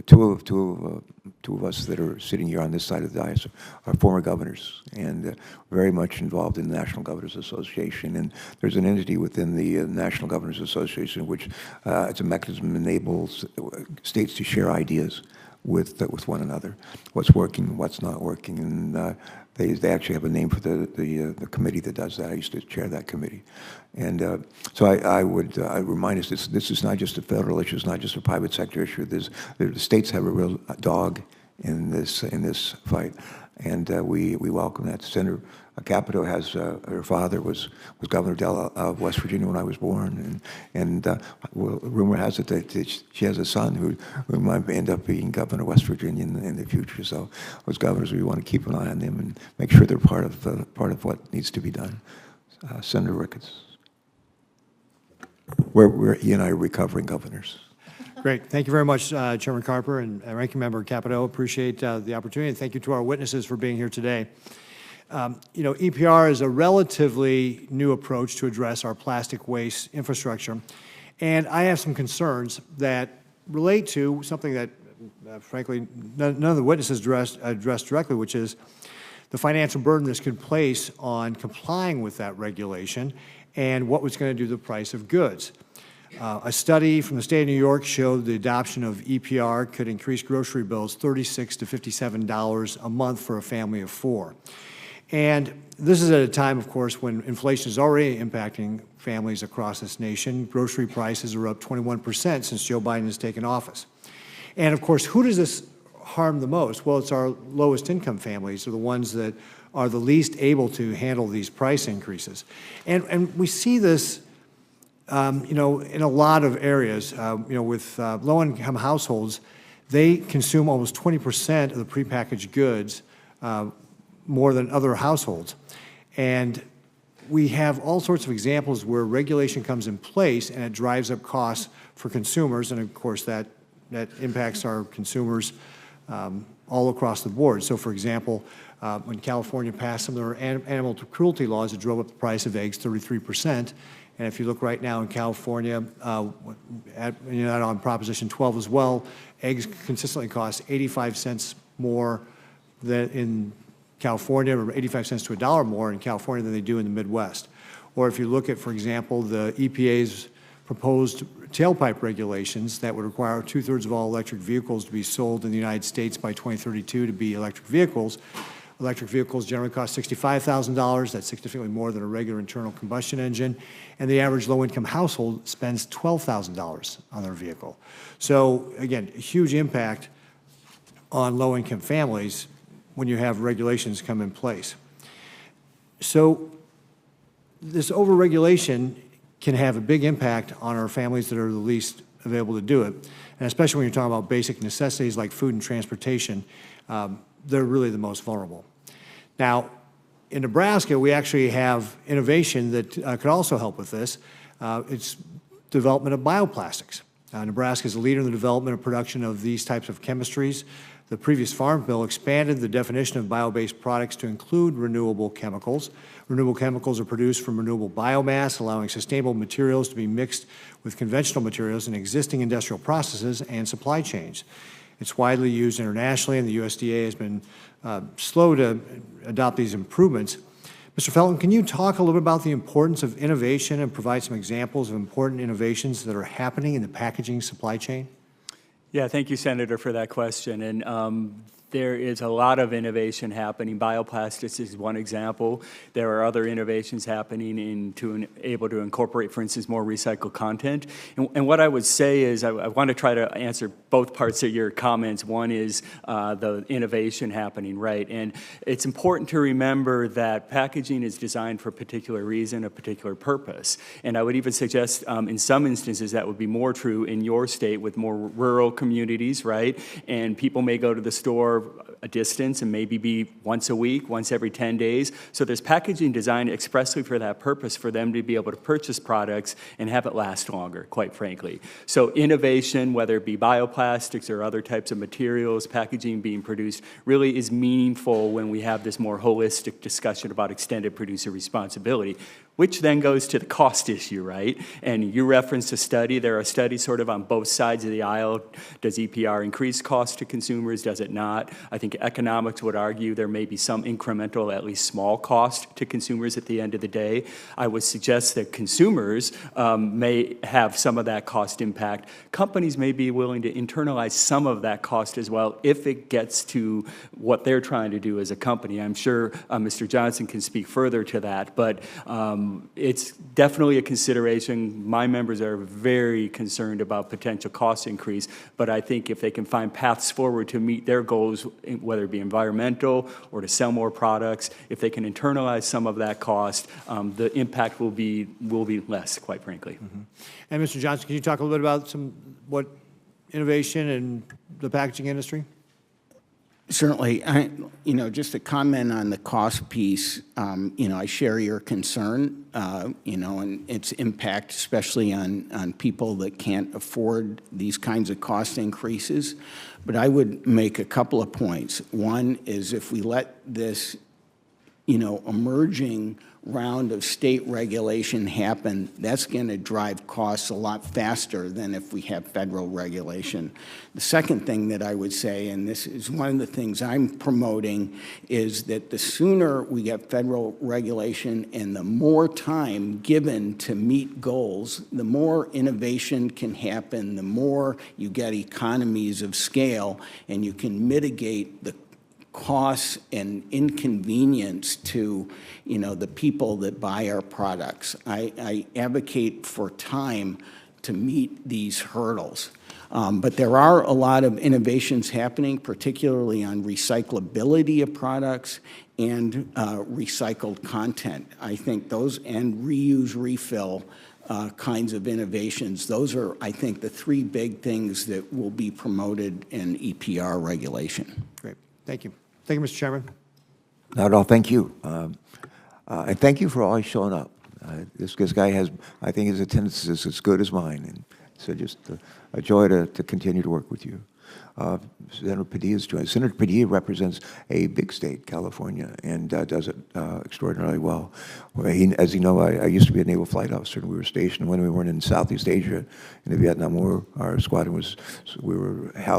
two of us that are sitting here on this side of the dais are former governors and very much involved in the National Governors Association. And there's an entity within the National Governors Association which, it's a mechanism that enables states to share ideas with one another, what's working, what's not working, and they actually have a name for the committee that does that. I used to chair that committee, and so I would remind us this is not just a federal issue, it's not just a private sector issue. The states have a real dog in this fight, and we welcome that. Senator Capito has her father was governor of West Virginia when I was born, and well, rumor has it that she has a son who might end up being governor of West Virginia in the future. So as governors, we want to keep an eye on them and make sure they're part of what needs to be done. Senator Ricketts, he and I are recovering governors. Great. Thank you very much, Chairman Carper and Ranking Member Capito. Appreciate the opportunity, and thank you to our witnesses for being here today. You know, EPR is a relatively new approach to address our plastic waste infrastructure, and I have some concerns that relate to something that, frankly, none of the witnesses addressed directly, which is the financial burden this could place on complying with that regulation and what was going to do to the price of goods. A study from the state of New York showed the adoption of EPR could increase grocery bills $36 to $57 a month for a family of 4. And this is at a time, of course, when inflation is already impacting families across this nation. Grocery prices are up 21% since Joe Biden has taken office. And, of course, who does this harm the most? Well, it's our lowest income families, are the ones that are the least able to handle these price increases. And we see this, you know, in a lot of areas. You know, with low-income households, they consume almost 20% of the prepackaged goods more than other households. And we have all sorts of examples where regulation comes in place and it drives up costs for consumers, and of course that impacts our consumers all across the board. So for example, when California passed some of their animal cruelty laws, it drove up the price of eggs 33%. And if you look right now in California, on Proposition 12 as well, eggs consistently cost 85 cents more than in California, or 85 cents to $1 more in California than they do in the Midwest. Or if you look at, for example, the EPA's proposed tailpipe regulations that would require 2/3 of all electric vehicles to be sold in the United States by 2032 to be electric vehicles. Electric vehicles generally cost $65,000. That's significantly more than a regular internal combustion engine. And the average low-income household spends $12,000 on their vehicle. So, again, a huge impact on low-income families when you have regulations come in place. So this overregulation can have a big impact on our families that are the least available to do it. And especially when you're talking about basic necessities like food and transportation, they're really the most vulnerable. Now, in Nebraska, we actually have innovation that could also help with this. It's development of bioplastics. Nebraska is a leader in the development and production of these types of chemistries. The previous Farm Bill expanded the definition of bio-based products to include renewable chemicals. Renewable chemicals are produced from renewable biomass, allowing sustainable materials to be mixed with conventional materials in existing industrial processes and supply chains. It's widely used internationally, and the USDA has been slow to adopt these improvements. Mr. Felton, can you talk a little bit about the importance of innovation and provide some examples of important innovations that are happening in the packaging supply chain? Yeah, thank you, Senator, for that question. And there is a lot of innovation happening. Bioplastics is one example. There are other innovations happening able to incorporate, for instance, more recycled content. And what I would say is I want to try to answer both parts of your comments. One is the innovation happening, right? And it's important to remember that packaging is designed for a particular reason, a particular purpose. And I would even suggest in some instances that would be more true in your state with more rural communities, right? And people may go to the store a distance and maybe be once a week, once every 10 days. So there's packaging designed expressly for that purpose, for them to be able to purchase products and have it last longer, quite frankly. So innovation, whether it be bioplastics or other types of materials, packaging being produced, really is meaningful when we have this more holistic discussion about extended producer responsibility. which then goes to the cost issue, right? And you referenced a study. There are studies sort of on both sides of the aisle. Does EPR increase cost to consumers? Does it not? I think economics would argue there may be some incremental, at least small cost to consumers at the end of the day. I would suggest that consumers may have some of that cost impact. Companies may be willing to internalize some of that cost as well if it gets to what they're trying to do as a company. I'm sure Mr. Johnson can speak further to that, but it's definitely a consideration. My members are very concerned about potential cost increase, but I think if they can find paths forward to meet their goals, whether it be environmental or to sell more products, if they can internalize some of that cost, the impact will be less, quite frankly. Mm-hmm. And Mr. Johnson, can you talk a little bit about what innovation in the packaging industry? Certainly. Just to comment on the cost piece, I share your concern, and its impact, especially on people that can't afford these kinds of cost increases. But I would make a couple of points. One is if we let this, emerging round of state regulation happen, that's going to drive costs a lot faster than if we have federal regulation. The second thing that I would say, and this is one of the things I'm promoting, is that the sooner we get federal regulation and the more time given to meet goals, the more innovation can happen, the more you get economies of scale, and you can mitigate the costs and inconvenience to, the people that buy our products. I advocate for time to meet these hurdles. But there are a lot of innovations happening, particularly on recyclability of products and recycled content. I think those, and reuse, refill kinds of innovations, those are, I think, the three big things that will be promoted in EPR regulation. Great. Thank you. Thank you, Mr. Chairman. Not at all. Thank you. And thank you for always showing up. This guy has, I think his attendance is as good as mine. And so just a joy to continue to work with you. Senator Padilla's joined. Senator Padilla represents a big state, California, and does it extraordinarily well. As you know, I used to be a naval flight officer, and we were stationed when we weren't in Southeast Asia in the Vietnam War. Our squadron we were housed